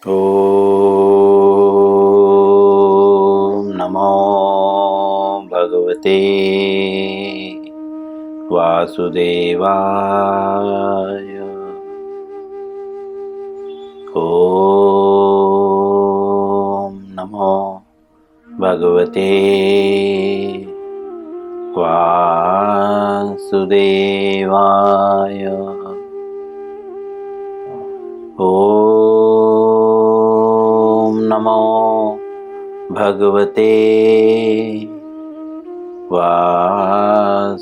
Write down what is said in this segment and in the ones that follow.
ॐ नमो भगवते वासुदेवाय। ॐ नमो भगवते वासुदेवाय। ॐ नमो भगवते वासुदेवाय।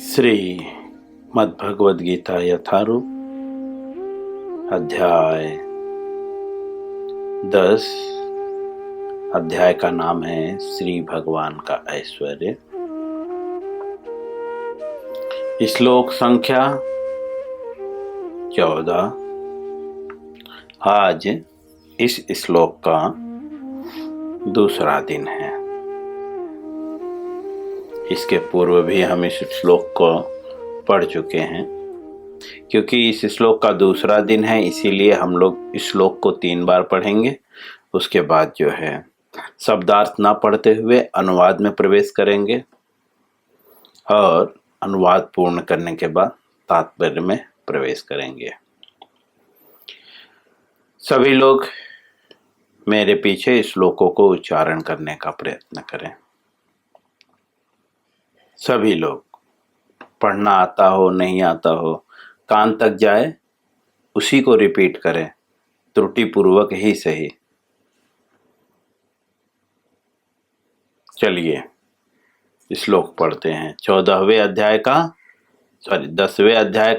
श्री मद्भगवद गीता यथारूप अध्याय 10। अध्याय का नाम है श्री भगवान का ऐश्वर्य। श्लोक संख्या 14। आज इस श्लोक का दूसरा दिन है। इसके पूर्व भी हम इस श्लोक को पढ़ चुके हैं। क्योंकि इस श्लोक का दूसरा दिन है, इसीलिए हम लोग इस श्लोक को 3 बार पढ़ेंगे। उसके बाद जो है शब्दार्थ ना पढ़ते हुए अनुवाद में प्रवेश करेंगे और अनुवाद पूर्ण करने के बाद तात्पर्य में प्रवेश करेंगे। सभी लोग मेरे पीछे श्लोकों को उच्चारण करने का प्रयत्न करें। सभी लोग, पढ़ना आता हो नहीं आता हो, कान तक जाए उसी को रिपीट करें, त्रुटि पूर्वक ही सही। चलिए श्लोक पढ़ते हैं। 10वें अध्याय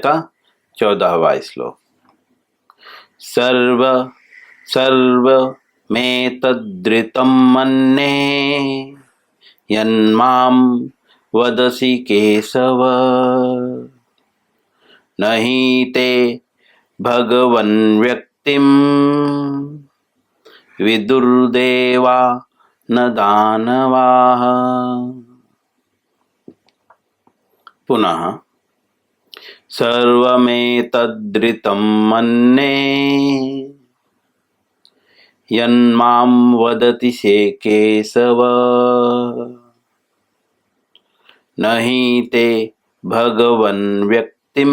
का 14वां श्लोक। सर्व में तद्रितं मन्ये यन्मां वदसि केशव नहि ते भगवन् व्यक्तिं विदुर्देवा न दानवाः। पुनः सर्वमेतद्रितं मन्ये यन्मां वदति से केशव नहि ते भगवन् व्यक्तिं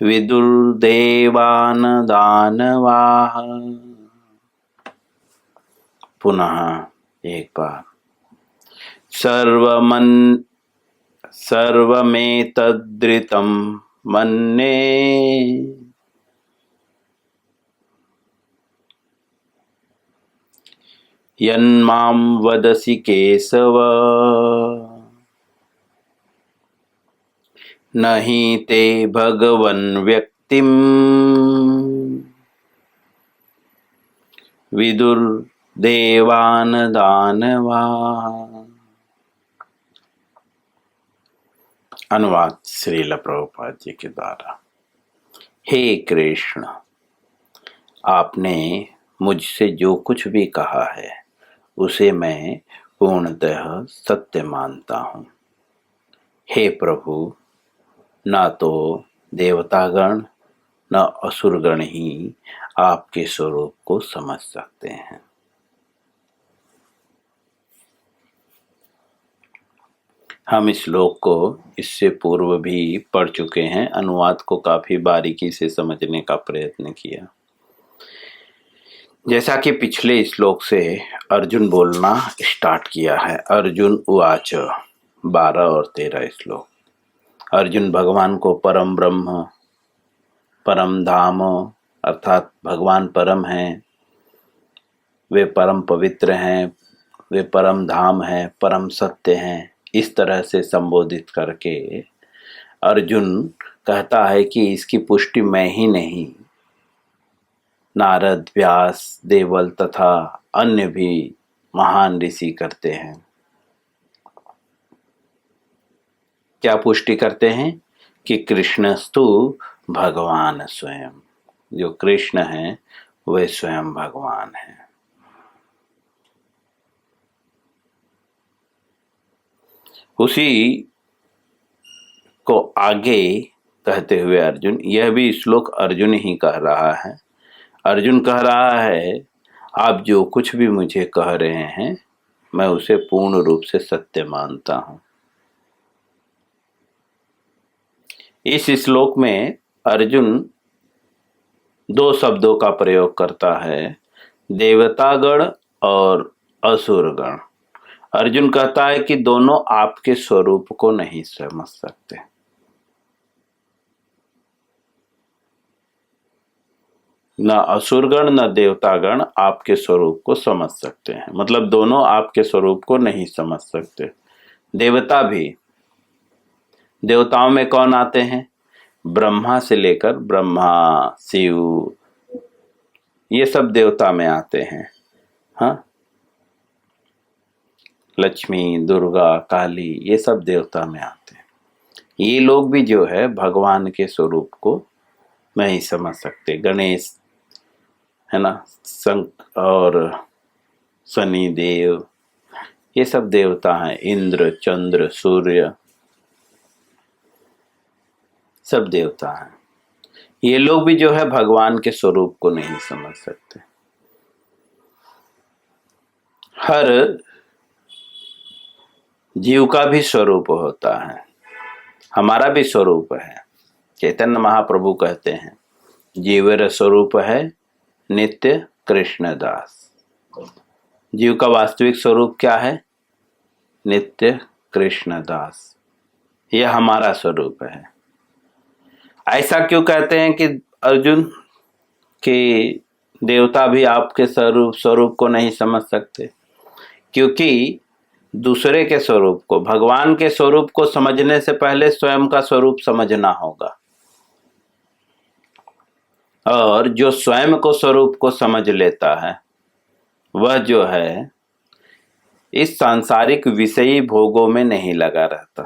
विदुर्देवान दानवाः। पुनः एक बार। सर्वमेतद्रितं मन्ये यन्मां वदसि केशव नहि ते भगवन् व्यक्तिं विदुर्देवान दानवाः। अनुवाद श्रील प्रभुपाद जी के द्वारा। हे कृष्ण, आपने मुझसे जो कुछ भी कहा है उसे मैं पूर्णतः सत्य मानता हूँ। हे प्रभु, न तो देवतागण न असुरगण ही आपके स्वरूप को समझ सकते हैं। हम इस श्लोक को इससे पूर्व भी पढ़ चुके हैं। अनुवाद को काफी बारीकी से समझने का प्रयत्न किया। जैसा कि पिछले श्लोक से अर्जुन बोलना स्टार्ट किया है। अर्जुन उवाच 12 और 13 श्लोक। अर्जुन भगवान को परम ब्रह्म, परम धाम अर्थात भगवान परम हैं, वे परम पवित्र हैं, वे परम धाम हैं, परम सत्य हैं, इस तरह से संबोधित करके अर्जुन कहता है कि इसकी पुष्टि मैं ही नहीं, नारद, व्यास, देवल तथा अन्य भी महान ऋषि करते हैं। क्या पुष्टि करते हैं कि कृष्णस्तु भगवान स्वयं, जो कृष्ण हैं वे स्वयं भगवान हैं। उसी को आगे कहते हुए अर्जुन, यह भी श्लोक अर्जुन ही कह रहा है। अर्जुन कह रहा है, आप जो कुछ भी मुझे कह रहे हैं मैं उसे पूर्ण रूप से सत्य मानता हूं। इस श्लोक में अर्जुन दो शब्दों का प्रयोग करता है, देवतागण और असुरगण। अर्जुन कहता है कि दोनों आपके स्वरूप को नहीं समझ सकते। न असुरगण न देवतागण आपके स्वरूप को समझ सकते हैं, मतलब दोनों आपके स्वरूप को नहीं समझ सकते। देवता भी, देवताओं में कौन आते हैं? ब्रह्मा से लेकर, ब्रह्मा, शिव, ये सब देवता में आते हैं। हाँ, लक्ष्मी, दुर्गा, काली, ये सब देवता में आते हैं। ये लोग भी जो है भगवान के स्वरूप को नहीं समझ सकते। गणेश है ना, शंकर और शनि देव, ये सब देवता हैं। इंद्र, चंद्र, सूर्य, सब देवता हैं। ये लोग भी जो है भगवान के स्वरूप को नहीं समझ सकते। हर जीव का भी स्वरूप होता है, हमारा भी स्वरूप है। चैतन्य महाप्रभु कहते हैं, जीवेर स्वरूप है नित्य कृष्ण दास। जीव का वास्तविक स्वरूप क्या है? नित्य कृष्ण दास। यह हमारा स्वरूप है। ऐसा क्यों कहते हैं कि अर्जुन कि देवता भी आपके स्वरूप को नहीं समझ सकते? क्योंकि दूसरे के स्वरूप को, भगवान के स्वरूप को समझने से पहले स्वयं का स्वरूप समझना होगा। और जो स्वयं को स्वरूप को समझ लेता है वह जो है इस सांसारिक विषयी भोगों में नहीं लगा रहता।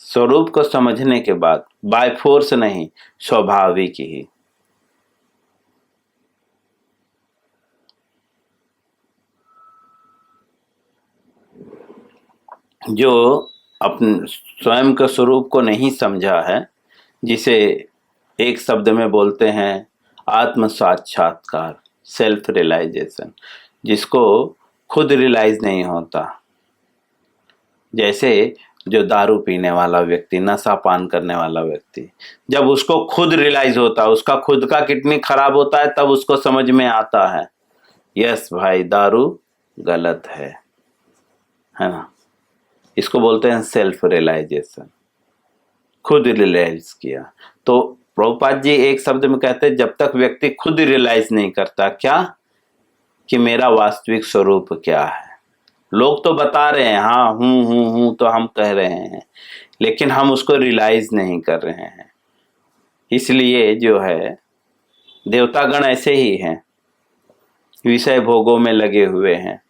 स्वरूप को समझने के बाद बाय फोर्स नहीं, स्वाभाविक ही। जो अपने स्वयं के स्वरूप को नहीं समझा है, जिसे एक शब्द में बोलते हैं आत्म साक्षात्कार, सेल्फ रियलाइजेशन, जिसको खुद रियलाइज नहीं होता। जैसे जो दारू पीने वाला व्यक्ति, नशा पान करने वाला व्यक्ति, जब उसको खुद रियलाइज होता है, उसका खुद का किडनी खराब होता है, तब उसको समझ में आता है यस भाई दारू गलत है ना। इसको बोलते हैं सेल्फ रियलाइजेशन, खुद रियलाइज किया। तो प्रभुपाद जी एक शब्द में कहते हैं, जब तक व्यक्ति खुद रियलाइज नहीं करता क्या कि मेरा वास्तविक स्वरूप क्या है। लोग तो बता रहे हैं हाँ हूं तो हम कह रहे हैं, लेकिन हम उसको रियलाइज नहीं कर रहे हैं। इसलिए जो है देवतागण ऐसे ही हैं, विषय भोगों में लगे हुए हैं।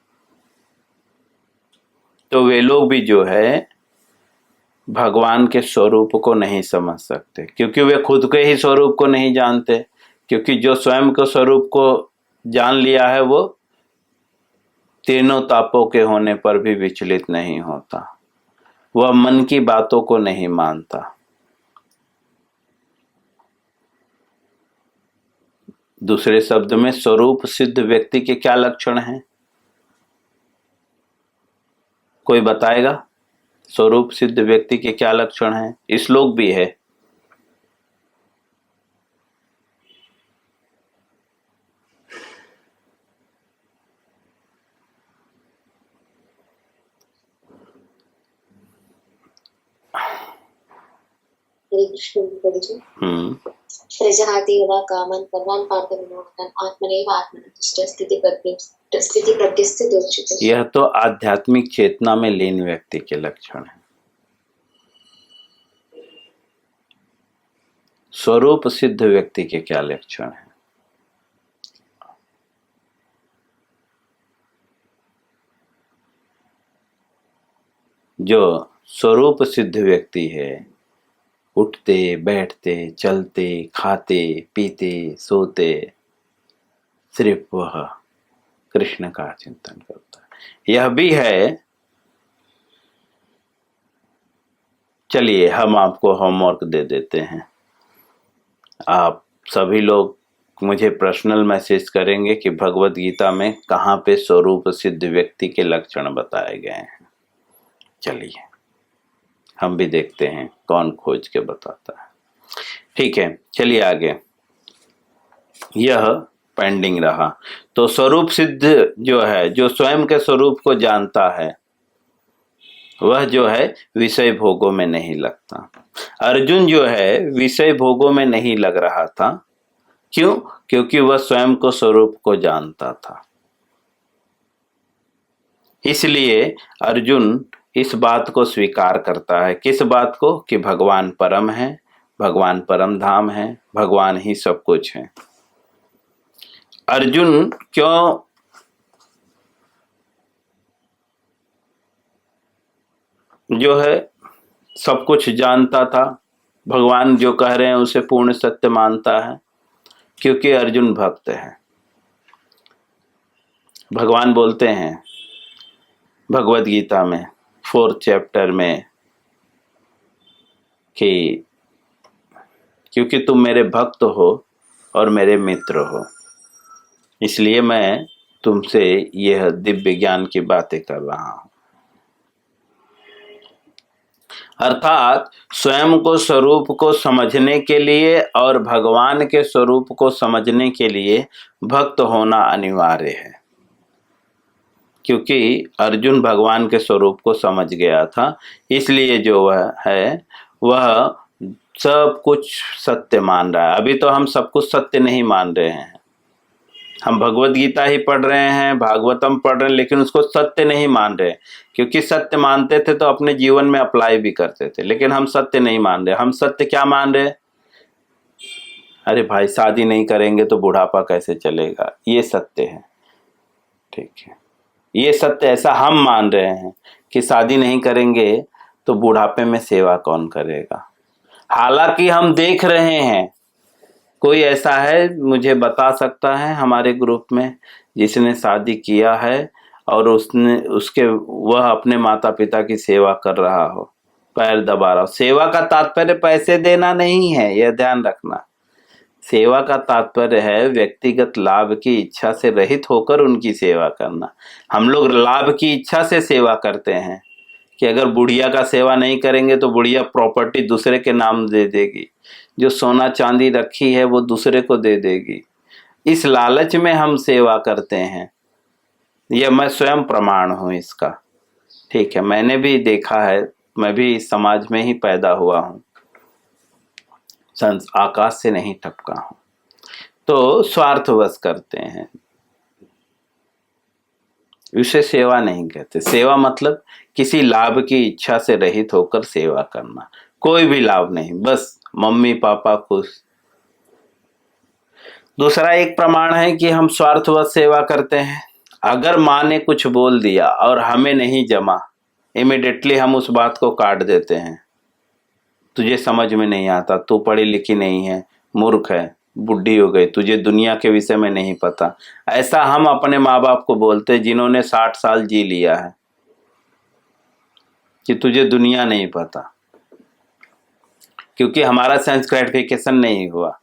तो वे लोग भी जो है भगवान के स्वरूप को नहीं समझ सकते, क्योंकि वे खुद के ही स्वरूप को नहीं जानते। क्योंकि जो स्वयं के स्वरूप को जान लिया है वो तीनों तापों के होने पर भी विचलित नहीं होता, वह मन की बातों को नहीं मानता। दूसरे शब्द में स्वरूप सिद्ध व्यक्ति के क्या लक्षण हैं? कोई बताएगा? स्वरूप सिद्ध व्यक्ति के क्या लक्षण हैं? श्लोक भी है। हरे कृष्ण जी। प्रजहाति यदा कामन सर्वान् पार्थ विमोहन आत्मनैव आत्मनः स्थिति प्रत्यस्थित दोषित। यह तो आध्यात्मिक चेतना में लीन व्यक्ति के लक्षण है। स्वरूप सिद्ध व्यक्ति के क्या लक्षण है? जो स्वरूप सिद्ध व्यक्ति है, उठते बैठते चलते खाते पीते सोते सिर्फ वह कृष्ण का चिंतन करता है। यह भी है चलिए हम आपको होमवर्क दे देते हैं। आप सभी लोग मुझे पर्सनल मैसेज करेंगे कि भगवत गीता में कहाँ पे स्वरूप सिद्ध व्यक्ति के लक्षण बताए गए हैं। चलिए हम भी देखते हैं कौन खोज के बताता है। ठीक है, चलिए आगे। यह पेंडिंग रहा। तो स्वरूप सिद्ध जो है, जो स्वयं के स्वरूप को जानता है, वह जो है विषय भोगों में नहीं लगता। अर्जुन जो है विषय भोगों में नहीं लग रहा था। क्यों? क्योंकि वह स्वयं को स्वरूप को जानता था। इसलिए अर्जुन इस बात को स्वीकार करता है। किस बात को? कि भगवान परम है, भगवान परम धाम है, भगवान ही सब कुछ है। अर्जुन क्यों जो है सब कुछ जानता था, भगवान जो कह रहे हैं उसे पूर्ण सत्य मानता है? क्योंकि अर्जुन भक्त है। भगवान बोलते हैं भगवत गीता में 4th चैप्टर में कि क्योंकि तुम मेरे भक्त हो और मेरे मित्र हो, इसलिए मैं तुमसे यह दिव्य ज्ञान की बातें कर रहा हूं। अर्थात स्वयं को स्वरूप को समझने के लिए और भगवान के स्वरूप को समझने के लिए भक्त होना अनिवार्य है। क्योंकि अर्जुन भगवान के स्वरूप को समझ गया था, इसलिए जो वह है वह सब कुछ सत्य मान रहा है। अभी तो हम सब कुछ सत्य नहीं मान रहे हैं। हम भगवत गीता ही पढ़ रहे हैं, भागवतम पढ़ रहे हैं, लेकिन उसको सत्य नहीं मान रहे। क्योंकि सत्य मानते थे तो अपने जीवन में अप्लाई भी करते थे, लेकिन हम सत्य नहीं मान रहे। हम सत्य क्या मान रहे? अरे भाई शादी नहीं करेंगे तो बुढ़ापा कैसे चलेगा, ये सत्य है। ठीक है, ये सत्य ऐसा हम मान रहे हैं कि शादी नहीं करेंगे तो बुढ़ापे में सेवा कौन करेगा। हालांकि हम देख रहे हैं, कोई ऐसा है मुझे बता सकता है हमारे ग्रुप में जिसने शादी किया है और वह अपने माता पिता की सेवा कर रहा हो, पैर दबा रहा हो? सेवा का तात्पर्य पैसे देना नहीं है, यह ध्यान रखना। सेवा का तात्पर्य है व्यक्तिगत लाभ की इच्छा से रहित होकर उनकी सेवा करना। हम लोग लाभ की इच्छा से सेवा करते हैं कि अगर बुढ़िया का सेवा नहीं करेंगे तो बुढ़िया प्रॉपर्टी दूसरे के नाम दे देगी, जो सोना चांदी रखी है वो दूसरे को दे देगी। इस लालच में हम सेवा करते हैं। यह मैं स्वयं प्रमाण हूं इसका। ठीक है, मैंने भी देखा है, मैं भी इस समाज में ही पैदा हुआ हूं, आकाश से नहीं टपका हूं। तो स्वार्थवश करते हैं, उसे सेवा नहीं कहते। सेवा मतलब किसी लाभ की इच्छा से रहित होकर सेवा करना, कोई भी लाभ नहीं, बस मम्मी पापा खुश। दूसरा एक प्रमाण है कि हम स्वार्थवश सेवा करते हैं। अगर माँ ने कुछ बोल दिया और हमें नहीं जमा, इमिडिएटली हम उस बात को काट देते हैं। तुझे समझ में नहीं आता, तू पढ़ी लिखी नहीं है, मूर्ख है, बुढ़ी हो गई, तुझे दुनिया के विषय में नहीं पता। ऐसा हम अपने माँ बाप को बोलते जिन्होंने 60 साल जी लिया है कि तुझे दुनिया नहीं पता, क्योंकि हमारा सेंस ग्रेटिफिकेशन नहीं हुआ।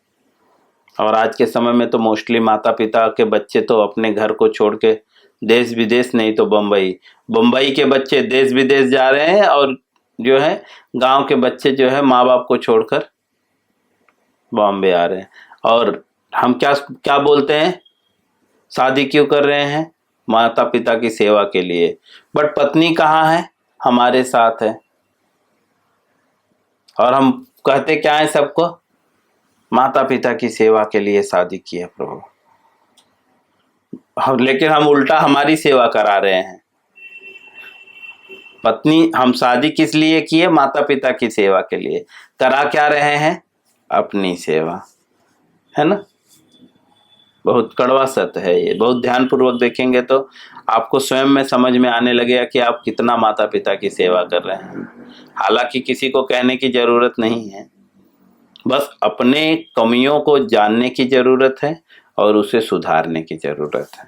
और आज के समय में तो मोस्टली माता पिता के बच्चे तो अपने घर को छोड़ के देश विदेश, नहीं तो बम्बई के बच्चे देश विदेश जा रहे हैं, और जो है गांव के बच्चे जो है माँ बाप को छोड़कर बॉम्बे आ रहे हैं। और हम क्या बोलते हैं, शादी क्यों कर रहे हैं? माता पिता की सेवा के लिए। बट पत्नी कहाँ है? हमारे साथ है। और हम कहते क्या है सबको? माता पिता की सेवा के लिए शादी की है प्रभु। लेकिन हम उल्टा हमारी सेवा करा रहे हैं। पत्नी, हम शादी किस लिए की है? माता पिता की सेवा के लिए। करा क्या रहे हैं? अपनी सेवा, है ना। बहुत कड़वा सत्य है ये। बहुत ध्यानपूर्वक देखेंगे तो आपको स्वयं में समझ में आने लगेगा कि आप कितना माता पिता की सेवा कर रहे हैं। हालांकि किसी को कहने की जरूरत नहीं है, बस अपने कमियों को जानने की जरूरत है और उसे सुधारने की जरूरत है।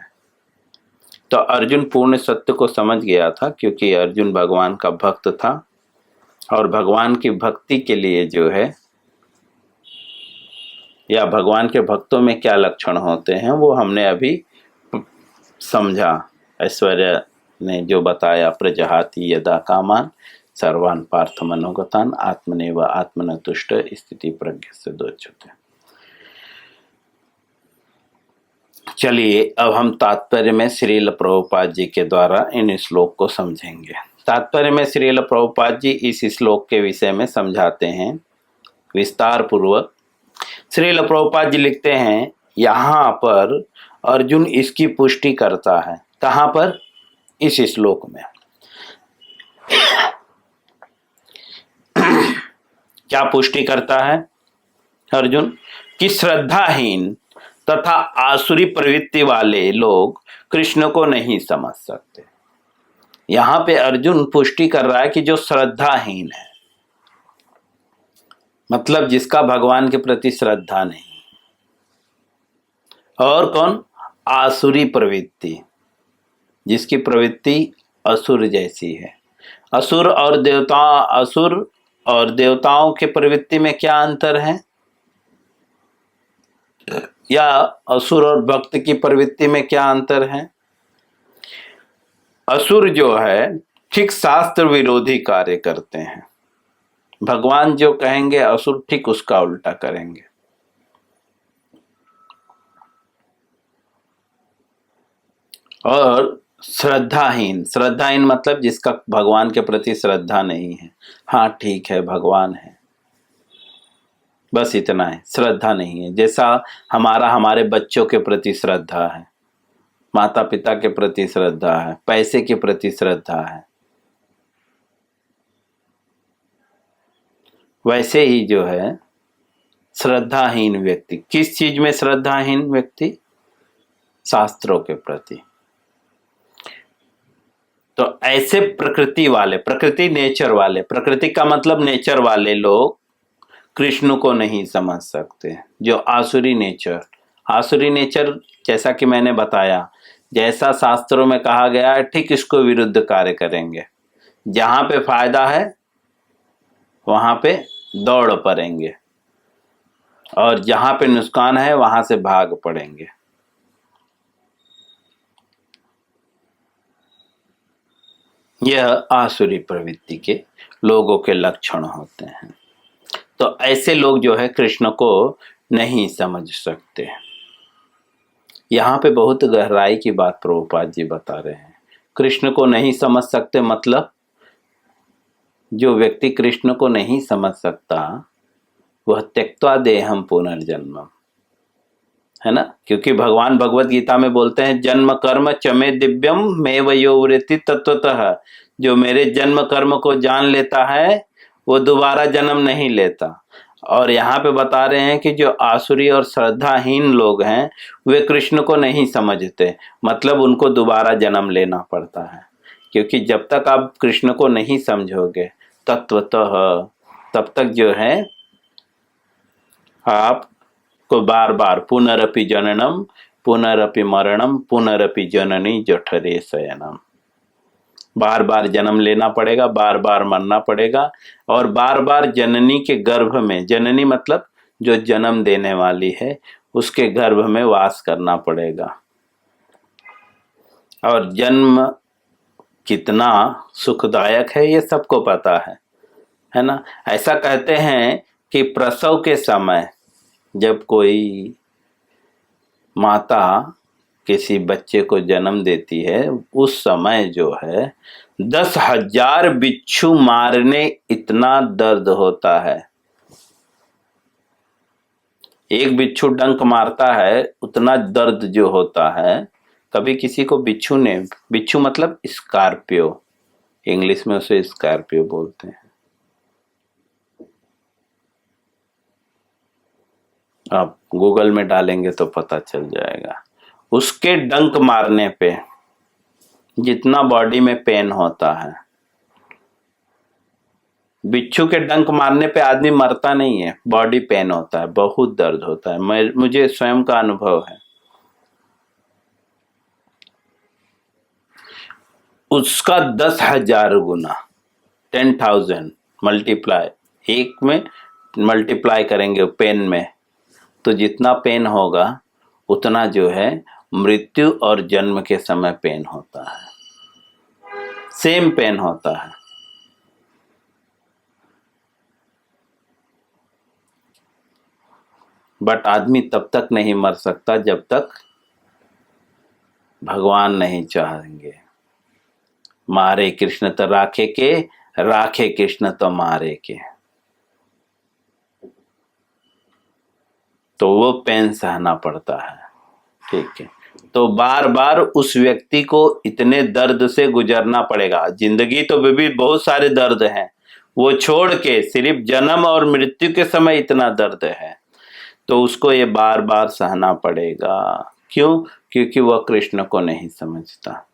तो अर्जुन पूर्ण सत्य को समझ गया था, क्योंकि अर्जुन भगवान का भक्त था और भगवान की भक्ति के लिए जो है, या भगवान के भक्तों में क्या लक्षण होते हैं, वो हमने अभी समझा। ऐश्वर्या ने जो बताया, प्रजहाति यदा कामान सर्वान पार्थ मनोगतान आत्मनेव आत्मन तुष्ट स्थिति प्रज्ञ से दोच्यते। चलिए अब हम तात्पर्य में श्रील प्रभुपाद जी के द्वारा इन श्लोक को समझेंगे। तात्पर्य में श्रील प्रभुपाद जी इस श्लोक के विषय में समझाते हैं विस्तार पूर्वक। श्रील प्रभुपाद जी लिखते हैं, यहाँ पर अर्जुन इसकी पुष्टि करता है। कहाँ पर? इस श्लोक में। क्या पुष्टि करता है अर्जुन? कि श्रद्धाहीन तथा आसुरी प्रवृत्ति वाले लोग कृष्ण को नहीं समझ सकते। यहां पे अर्जुन पुष्टि कर रहा है कि जो श्रद्धाहीन है, मतलब जिसका भगवान के प्रति श्रद्धा नहीं। और कौन? आसुरी प्रवृत्ति, जिसकी प्रवृत्ति असुर जैसी है। असुर और देवताओं के प्रवृत्ति में क्या अंतर है? या असुर और भक्त की प्रवृत्ति में क्या अंतर है? असुर जो है ठीक शास्त्र विरोधी कार्य करते हैं। भगवान जो कहेंगे असुर ठीक उसका उल्टा करेंगे। और श्रद्धाहीन मतलब जिसका भगवान के प्रति श्रद्धा नहीं है। हाँ ठीक है, भगवान है, बस इतना है, श्रद्धा नहीं है। जैसा हमारे बच्चों के प्रति श्रद्धा है, माता पिता के प्रति श्रद्धा है, पैसे के प्रति श्रद्धा है, वैसे ही जो है श्रद्धाहीन व्यक्ति। किस चीज में श्रद्धाहीन व्यक्ति? शास्त्रों के प्रति। तो ऐसे नेचर वाले, प्रकृति का मतलब नेचर वाले लोग कृष्ण को नहीं समझ सकते। जो आसुरी नेचर जैसा कि मैंने बताया, जैसा शास्त्रों में कहा गया है ठीक इसको विरुद्ध कार्य करेंगे। जहां पे फायदा है वहां पे दौड़ पड़ेंगे, और जहां पे नुकसान है वहां से भाग पड़ेंगे। यह आसुरी प्रवृत्ति के लोगों के लक्षण होते हैं। तो ऐसे लोग जो है कृष्ण को नहीं समझ सकते। यहाँ पे बहुत गहराई की बात प्रभुपाद जी बता रहे हैं। कृष्ण को नहीं समझ सकते मतलब जो व्यक्ति कृष्ण को नहीं समझ सकता वह त्यक्त्वा देहम पुनर्जन्म, है ना। क्योंकि भगवान भगवत गीता में बोलते हैं, जन्म कर्म चमे दिव्यम मे वयोवृत्ति तत्वतः। जो मेरे जन्म कर्म को जान लेता है वो दोबारा जन्म नहीं लेता। और यहाँ पे बता रहे हैं कि जो आसुरी और श्रद्धाहीन लोग हैं वे कृष्ण को नहीं समझते, मतलब उनको दोबारा जन्म लेना पड़ता है। क्योंकि जब तक आप कृष्ण को नहीं समझोगे तत्वतः, तब तक जो है आप को बार बार पुनरपि जननम पुनरपि मरणम पुनरपि जननी जठरे शयनम, बार बार जन्म लेना पड़ेगा, बार बार मरना पड़ेगा, और बार बार जननी के गर्भ में, जननी मतलब जो जन्म देने वाली है, उसके गर्भ में वास करना पड़ेगा। और जन्म कितना सुखदायक है ये सबको पता है ना। ऐसा कहते हैं कि प्रसव के समय जब कोई माता किसी बच्चे को जन्म देती है, उस समय जो है 10,000 बिच्छू मारने इतना दर्द होता है। एक बिच्छू डंक मारता है, उतना दर्द जो होता है। कभी किसी को बिच्छू मतलब स्कॉर्पियो, इंग्लिश में उसे स्कॉर्पियो बोलते हैं। आप गूगल में डालेंगे तो पता चल जाएगा। उसके डंक मारने पे जितना बॉडी में पेन होता है, बिच्छू के डंक मारने पे आदमी मरता नहीं है, बॉडी पेन होता है, बहुत दर्द होता है। मुझे स्वयं का अनुभव है। उसका 10,000 गुना 10,000 मल्टीप्लाई, एक में मल्टीप्लाई करेंगे पेन में, तो जितना पेन होगा उतना जो है मृत्यु और जन्म के समय पेन होता है, सेम पेन होता है। बट आदमी तब तक नहीं मर सकता जब तक भगवान नहीं चाहेंगे। मारे कृष्ण तो राखे के, राखे कृष्ण तो मारे के। तो वो पेन सहना पड़ता है, ठीक है। तो बार बार उस व्यक्ति को इतने दर्द से गुजरना पड़ेगा। जिंदगी तो भी बहुत सारे दर्द हैं, वो छोड़ के सिर्फ जन्म और मृत्यु के समय इतना दर्द है, तो उसको ये बार बार सहना पड़ेगा। क्यों? क्योंकि वह कृष्ण को नहीं समझता।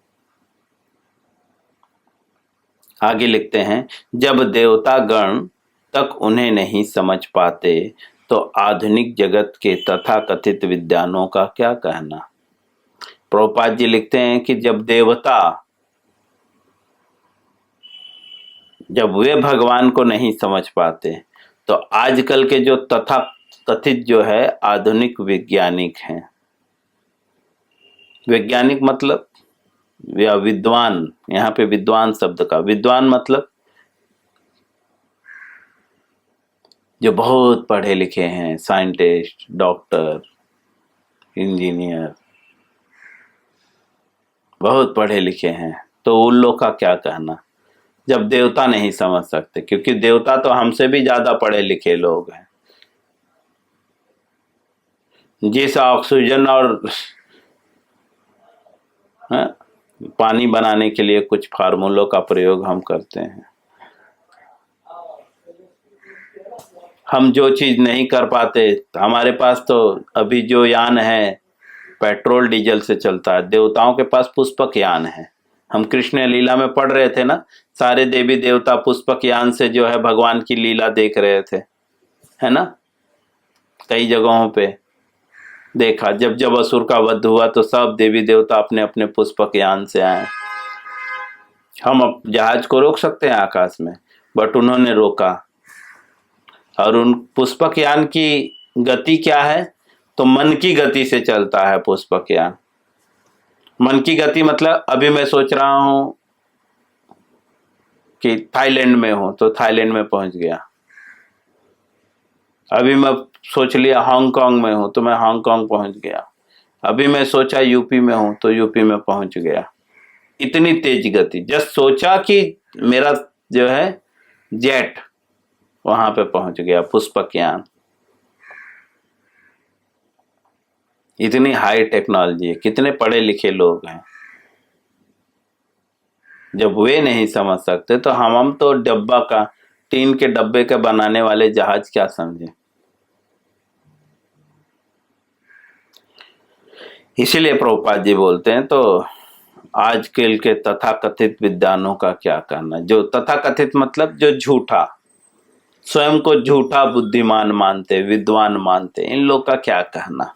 आगे लिखते हैं, जब देवता गण तक उन्हें नहीं समझ पाते तो आधुनिक जगत के तथाकथित विद्वानों का क्या कहना। प्रभुपाद जी लिखते हैं कि जब देवता, जब वे भगवान को नहीं समझ पाते तो आजकल के जो तथाकथित जो है आधुनिक वैज्ञानिक हैं, वैज्ञानिक मतलब या विद्वान, यहाँ पे विद्वान शब्द का, विद्वान मतलब जो बहुत पढ़े लिखे हैं, साइंटिस्ट, डॉक्टर, इंजीनियर, बहुत पढ़े लिखे हैं, तो उन लोग का क्या कहना जब देवता नहीं समझ सकते। क्योंकि देवता तो हमसे भी ज्यादा पढ़े लिखे लोग हैं। जिस ऑक्सीजन और पानी बनाने के लिए कुछ फार्मूलों का प्रयोग हम करते हैं, हम जो चीज नहीं कर पाते, हमारे पास तो अभी जो यान है पेट्रोल डीजल से चलता है, देवताओं के पास पुष्पक यान है। हम कृष्ण लीला में पढ़ रहे थे ना, सारे देवी देवता पुष्पक यान से जो है भगवान की लीला देख रहे थे, है ना। कई जगहों पे देखा, जब जब असुर का वध हुआ तो सब देवी देवता अपने अपने पुष्पक यान से आए। हम अब जहाज को रोक सकते हैं आकाश में, बट उन्होंने रोका। और उन पुष्पक यान की गति क्या है? तो मन की गति से चलता है पुष्पक यान। मन की गति मतलब अभी मैं सोच रहा हूं कि थाईलैंड में हूं तो थाईलैंड में पहुंच गया। अभी मैं सोच लिया हांगकांग में हूं तो मैं हांगकांग पहुंच गया। अभी मैं सोचा यूपी में हूं तो यूपी में पहुंच गया। इतनी तेज गति, जस्ट सोचा कि मेरा जो है जेट वहां पे पहुंच गया, पुष्पक यान। इतनी हाई टेक्नोलॉजी है, कितने पढ़े लिखे लोग हैं। जब वे नहीं समझ सकते तो हम तो डब्बा का, टीन के डब्बे के बनाने वाले जहाज क्या समझे। इसीलिए प्रभुपाद जी बोलते हैं, तो आजकल के तथाकथित विद्वानों का क्या कहना। जो तथाकथित मतलब जो झूठा, स्वयं को झूठा बुद्धिमान मानते, विद्वान मानते, इन लोग का क्या कहना।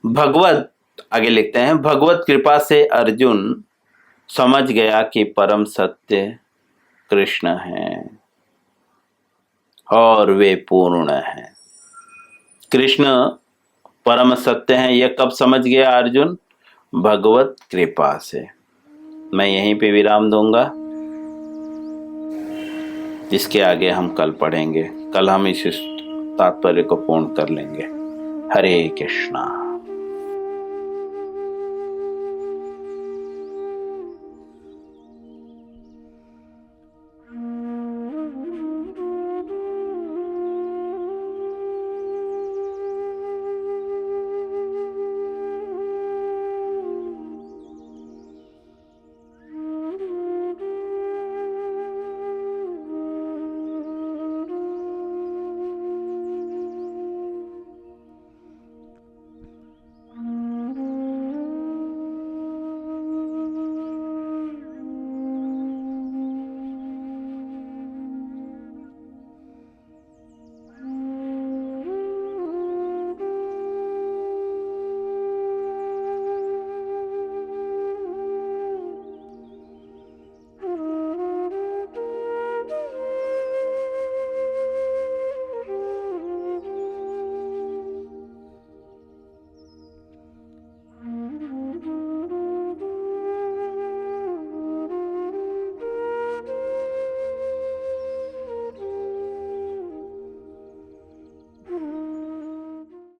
भगवत, आगे लिखते हैं, भगवत कृपा से अर्जुन समझ गया कि परम सत्य कृष्ण हैं और वे पूर्ण हैं। कृष्ण परम सत्य हैं, यह कब समझ गया अर्जुन? भगवत कृपा से। मैं यहीं पे विराम दूंगा, इसके आगे हम कल पढ़ेंगे। कल हम इस तात्पर्य को पूर्ण कर लेंगे। हरे कृष्णा।